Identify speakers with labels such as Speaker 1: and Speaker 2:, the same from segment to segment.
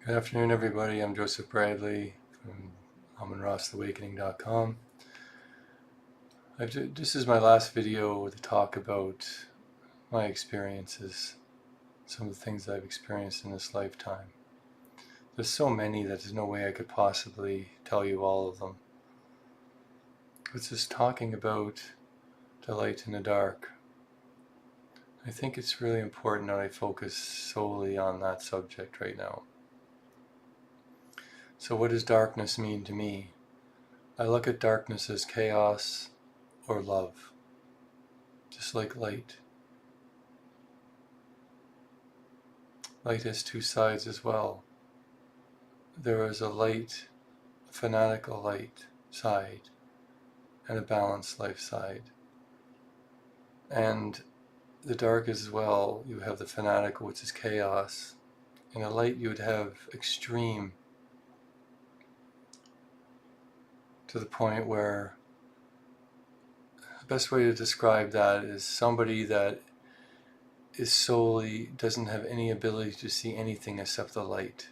Speaker 1: Good afternoon, everybody. I'm Joseph Bradley from AmonRossAwakening.com. This is my last video to talk about my experiences, some of the things I've experienced in this lifetime. There's so many that there's no way I could possibly tell you all of them. It's just talking about the light and the dark. I think it's really important that I focus solely on that subject right now. So what does darkness mean to me? I look at darkness as chaos or love, just like light. Light has two sides as well. There is a light, a fanatical light side, and a balanced life side. And the dark as well, you have the fanatical, which is chaos. In the light you would have extreme, to the point where the best way to describe that is somebody that is solely doesn't have any ability to see anything except the light.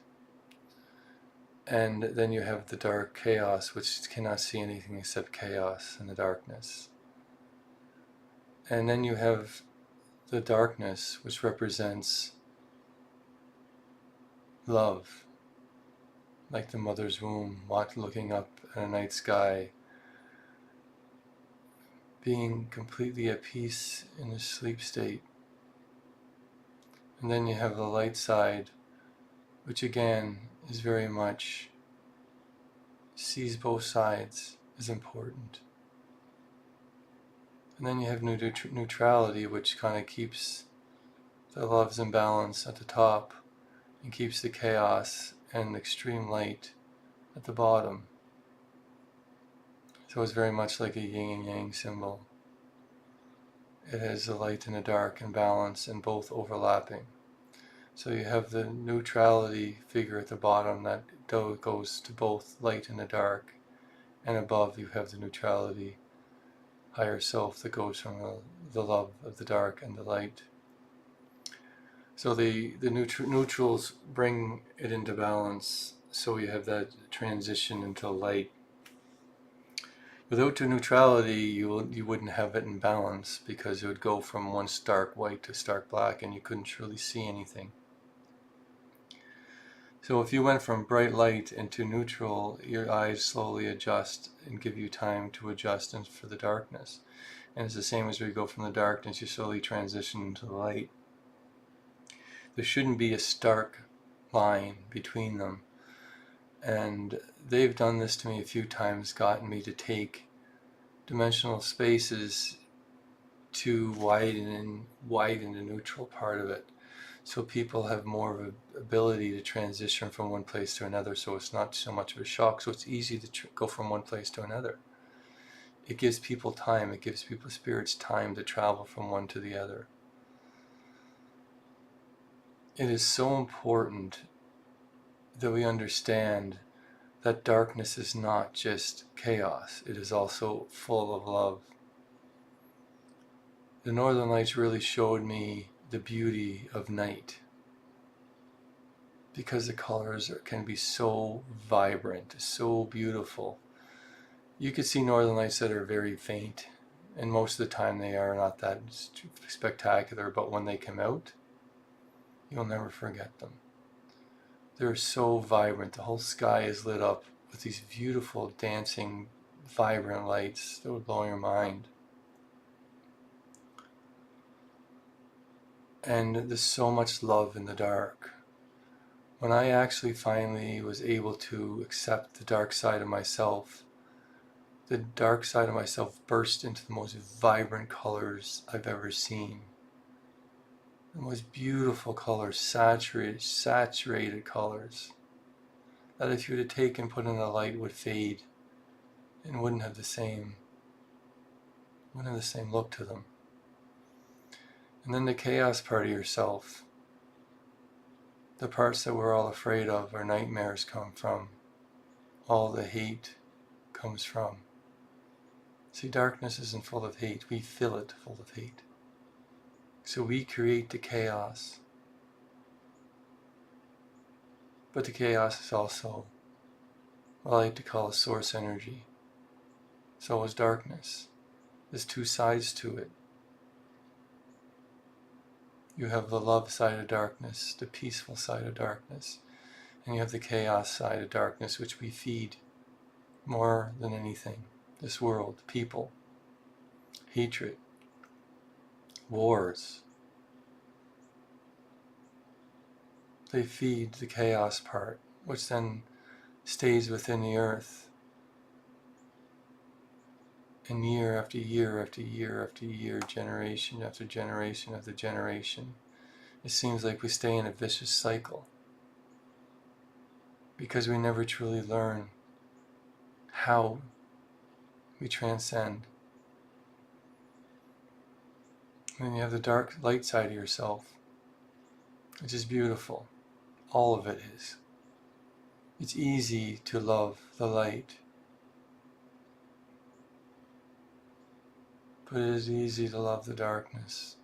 Speaker 1: And then you have the dark chaos, which cannot see anything except chaos and the darkness. And then you have the darkness, which represents love, like the mother's womb, looking up at a night sky, being completely at peace in a sleep state. And then you have the light side, which again is very much sees both sides as important. And then you have neutrality, which kind of keeps the loves in balance at the top and keeps the chaos and extreme light at the bottom. So it's very much like a yin and yang symbol. It has the light and the dark in balance and both overlapping. So you have the neutrality figure at the bottom that goes to both light and the dark, and above you have the neutrality higher self that goes from the love of the dark and the light. So the neutrals bring it into balance, so you have that transition into light. Without the neutrality, you wouldn't have it in balance, because it would go from one stark white to stark black and you couldn't truly see anything. So if you went from bright light into neutral, your eyes slowly adjust and give you time to adjust for the darkness. And it's the same as we go from the darkness, you slowly transition into the light. There shouldn't be a stark line between them. And they've done this to me a few times, gotten me to take dimensional spaces to widen the neutral part of it, so people have more of an ability to transition from one place to another, so it's not so much of a shock, so it's easy to go from one place to another. It gives people time, it gives people spirits time to travel from one to the other. It is so important that we understand that darkness is not just chaos, it is also full of love. The Northern Lights really showed me the beauty of night, because the colors can be so vibrant, so beautiful. You could see Northern Lights that are very faint, and most of the time they are not that spectacular, but when they come out, you'll never forget them. They're so vibrant. The whole sky is lit up with these beautiful, dancing, vibrant lights that would blow your mind. And there's so much love in the dark. When I actually finally was able to accept the dark side of myself, the dark side of myself burst into the most vibrant colors I've ever seen. The most beautiful colors, saturated colors, that if you were to take and put in the light would fade and wouldn't have the same look to them. And then the chaos part of yourself, the parts that we're all afraid of, our nightmares come from, all the hate comes from. See, darkness isn't full of hate, we fill it full of hate. So we create the chaos But the chaos is also what I like to call a source energy. So is darkness. There's two sides to it. You have the love side of darkness, the peaceful side of darkness, and you have the chaos side of darkness, which we feed more than anything. This world, people, hatred, wars. They feed the chaos part, which then stays within the earth. And year after year after year after year, generation after generation after generation, it seems like we stay in a vicious cycle because we never truly learn how we transcend. And then you have the dark light side of yourself, which is beautiful. All of it is. It's easy to love the light, but it is easy to love the darkness.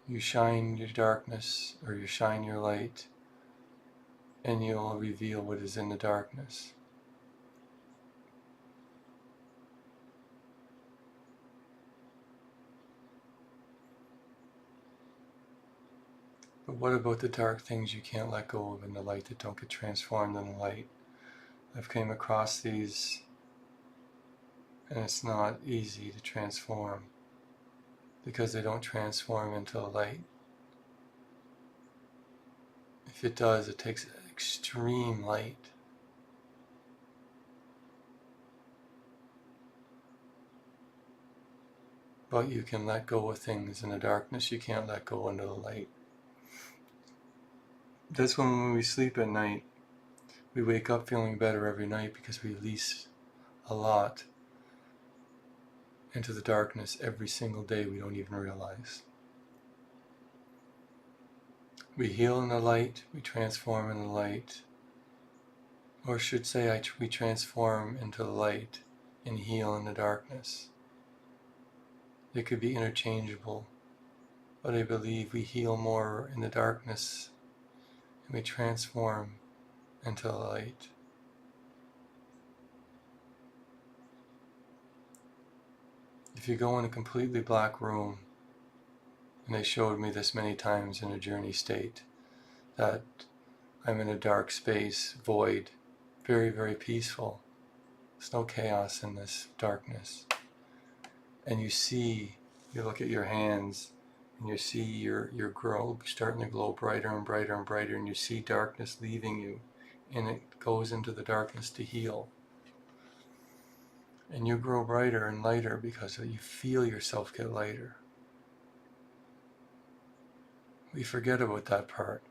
Speaker 1: You shine your darkness, or you shine your light, and you'll reveal what is in the darkness. But what about the dark things you can't let go of in the light that don't get transformed in the light? I've came across these, and it's not easy to transform because they don't transform into the light. If it does, it takes extreme light. But you can let go of things in the darkness you can't let go into the light. That's when we sleep at night, we wake up feeling better every night because we release a lot into the darkness every single day we don't even realize. We heal in the light, we transform in the light, or should say we transform into the light and heal in the darkness. They could be interchangeable, but I believe we heal more in the darkness and we transform into the light. If you go in a completely black room, and they showed me this many times in a journey state, that I'm in a dark space, void, very, very peaceful. There's no chaos in this darkness. And you look at your hands, and you see your glow starting to glow brighter and brighter and brighter, and you see darkness leaving you, and it goes into the darkness to heal. And you grow brighter and lighter because you feel yourself get lighter. We forget about that part.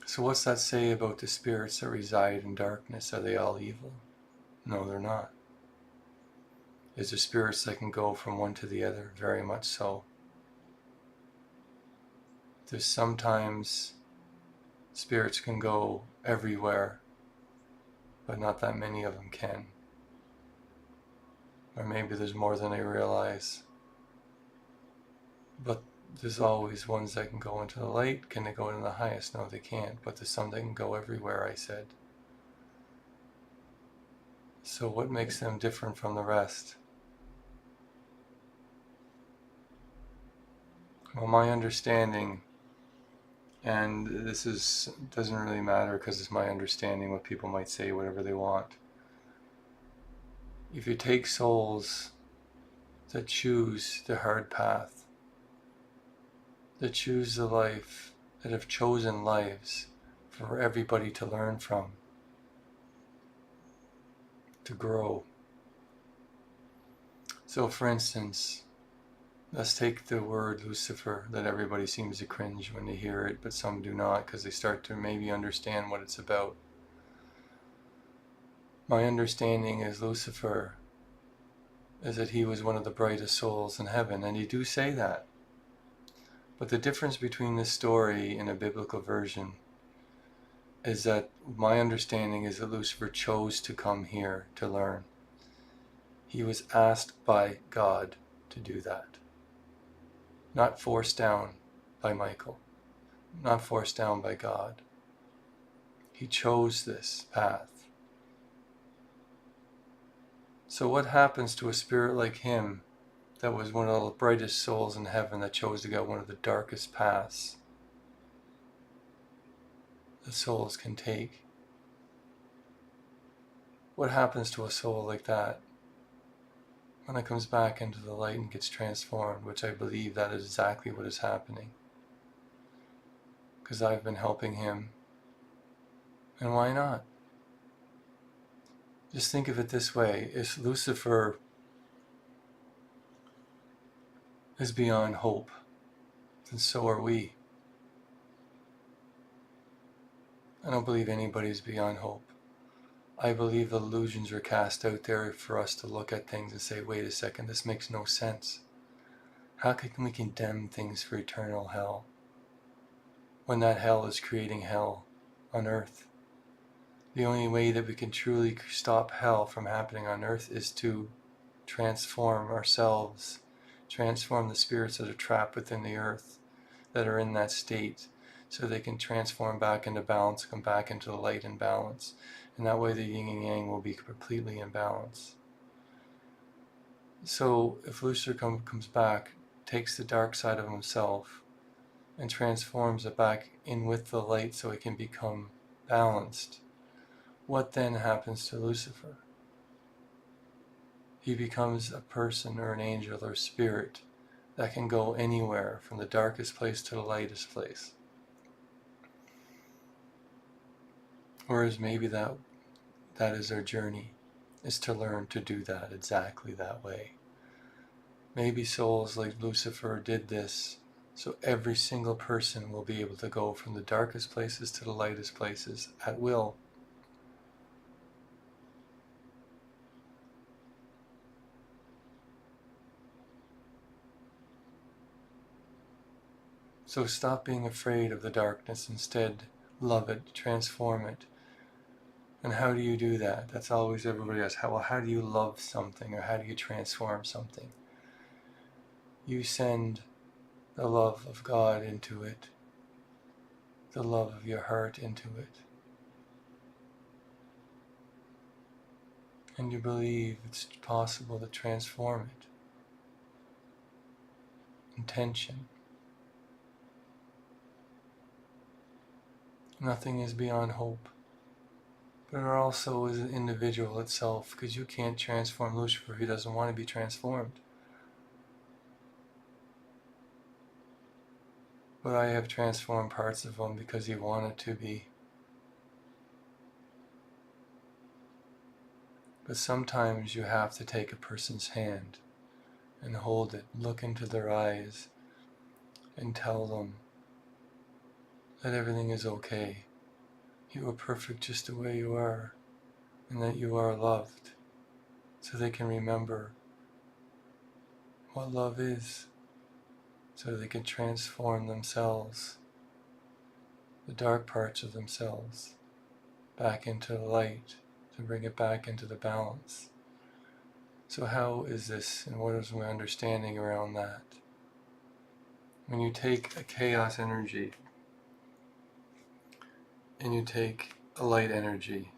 Speaker 1: So what's that say about the spirits that reside in darkness? Are they all evil? No, they're not. Is there spirits that can go from one to the other? Very much so. There's sometimes spirits can go everywhere, but not that many of them can. Or maybe there's more than they realize. But there's always ones that can go into the light. Can they go into the highest? No, they can't. But there's some that can go everywhere, I said. So what makes them different from the rest? Well, my understanding, and this doesn't really matter because it's my understanding, what people might say, whatever they want. If you take souls that choose the hard path, that choose the life, that have chosen lives for everybody to learn from, to grow. So for instance, let's take the word Lucifer, that everybody seems to cringe when they hear it, but some do not because they start to maybe understand what it's about. My understanding is Lucifer is that he was one of the brightest souls in heaven, and you do say that. But the difference between this story and a biblical version is that my understanding is that Lucifer chose to come here to learn. He was asked by God to do that. not forced down by Michael, not forced down by God. He chose this path. So what happens to a spirit like him that was one of the brightest souls in heaven that chose to go one of the darkest paths that souls can take? What happens to a soul like that when it comes back into the light and gets transformed, which I believe that is exactly what is happening, because I've been helping him. And why not? Just think of it this way. If Lucifer is beyond hope, then so are we. I don't believe anybody's beyond hope. I believe the illusions are cast out there for us to look at things and say, wait a second, this makes no sense. How can we condemn things for eternal hell when that hell is creating hell on earth? The only way that we can truly stop hell from happening on earth is to transform ourselves, transform the spirits that are trapped within the earth, that are in that state, so they can transform back into balance, come back into the light and balance. And that way the yin and yang will be completely in balance. So if Lucifer comes back, takes the dark side of himself, and transforms it back in with the light so it can become balanced, what then happens to Lucifer? He becomes a person or an angel or spirit that can go anywhere from the darkest place to the lightest place. Whereas maybe that is our journey, is to learn to do that exactly that way. Maybe souls like Lucifer did this, so every single person will be able to go from the darkest places to the lightest places at will. So stop being afraid of the darkness. Instead, love it, transform it. And how do you do that? That's always everybody asks, how do you love something, or how do you transform something? You send the love of God into it, the love of your heart into it. And you believe it's possible to transform it. Intention. Nothing is beyond hope. But it also is an individual itself, because you can't transform Lucifer if he doesn't want to be transformed. But I have transformed parts of him because he wanted to be. But sometimes you have to take a person's hand and hold it, look into their eyes, and tell them that everything is okay. You are perfect just the way you are, and that you are loved, so they can remember what love is, so they can transform themselves, the dark parts of themselves, back into the light, to bring it back into the balance. So how is this, and what is my understanding around that? When you take a chaos energy and you take a light energy,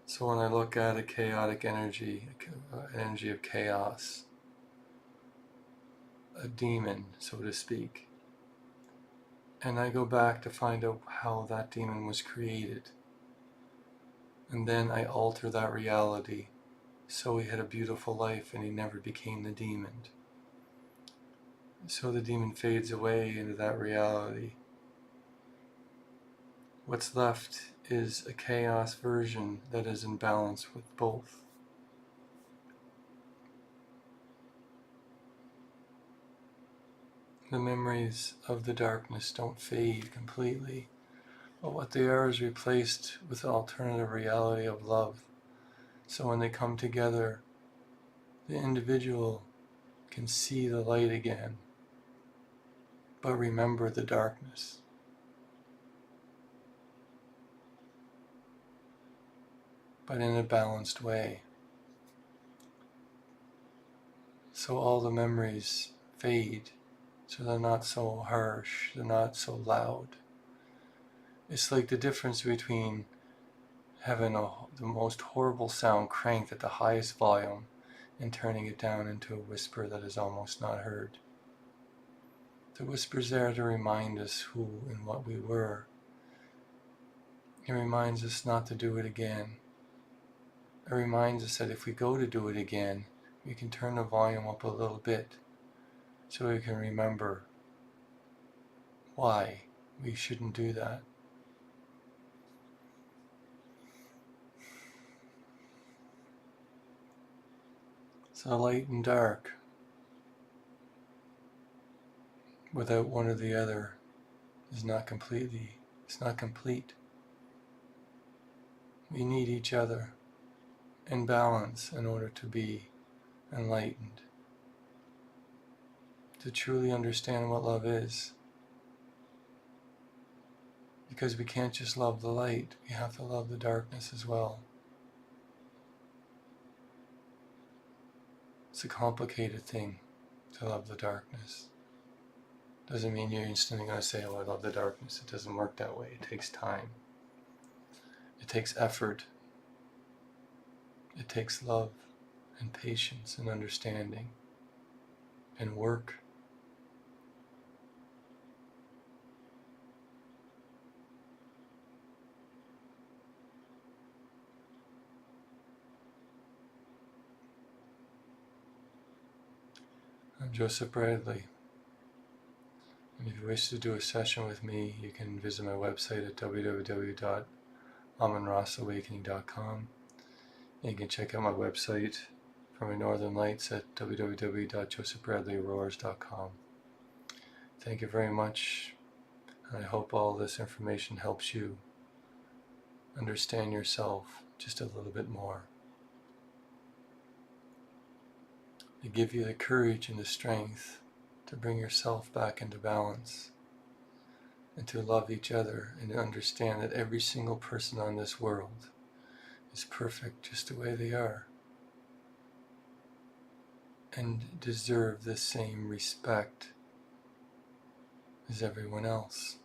Speaker 1: so when I look at a chaotic energy, an energy of chaos, a demon, so to speak, and I go back to find out how that demon was created, and then I alter that reality so he had a beautiful life and he never became the demon. So the demon fades away into that reality. What's left is a chaos version that is in balance with both. The memories of the darkness don't fade completely, but what they are is replaced with an alternative reality of love. So when they come together, the individual can see the light again, but remember the darkness. But in a balanced way. So all the memories fade, so they're not so harsh, they're not so loud. It's like the difference between having the most horrible sound cranked at the highest volume and turning it down into a whisper that is almost not heard. The whisper's there to remind us who and what we were. It reminds us not to do it again. It reminds us that if we go to do it again, we can turn the volume up a little bit so we can remember why we shouldn't do that. So light and dark, without one or the other, it's not complete. We need each other in balance in order to be enlightened, to truly understand what love is. Because we can't just love the light, we have to love the darkness as well. It's a complicated thing to love the darkness. Doesn't mean you're instantly going to say, oh, I love the darkness. It doesn't work that way. It takes time. It takes effort. It takes love and patience and understanding and work. I'm Joseph Bradley. And if you wish to do a session with me, you can visit my website at www.amonrosawakening.com. And you can check out my website for my Northern Lights at www.josephbradleyaurores.com. Thank you very much, and I hope all this information helps you understand yourself just a little bit more. To give you the courage and the strength to bring yourself back into balance, and to love each other, and to understand that every single person on this world is perfect just the way they are, and deserve the same respect as everyone else.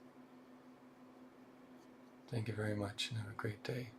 Speaker 1: Thank you very much, and have a great day.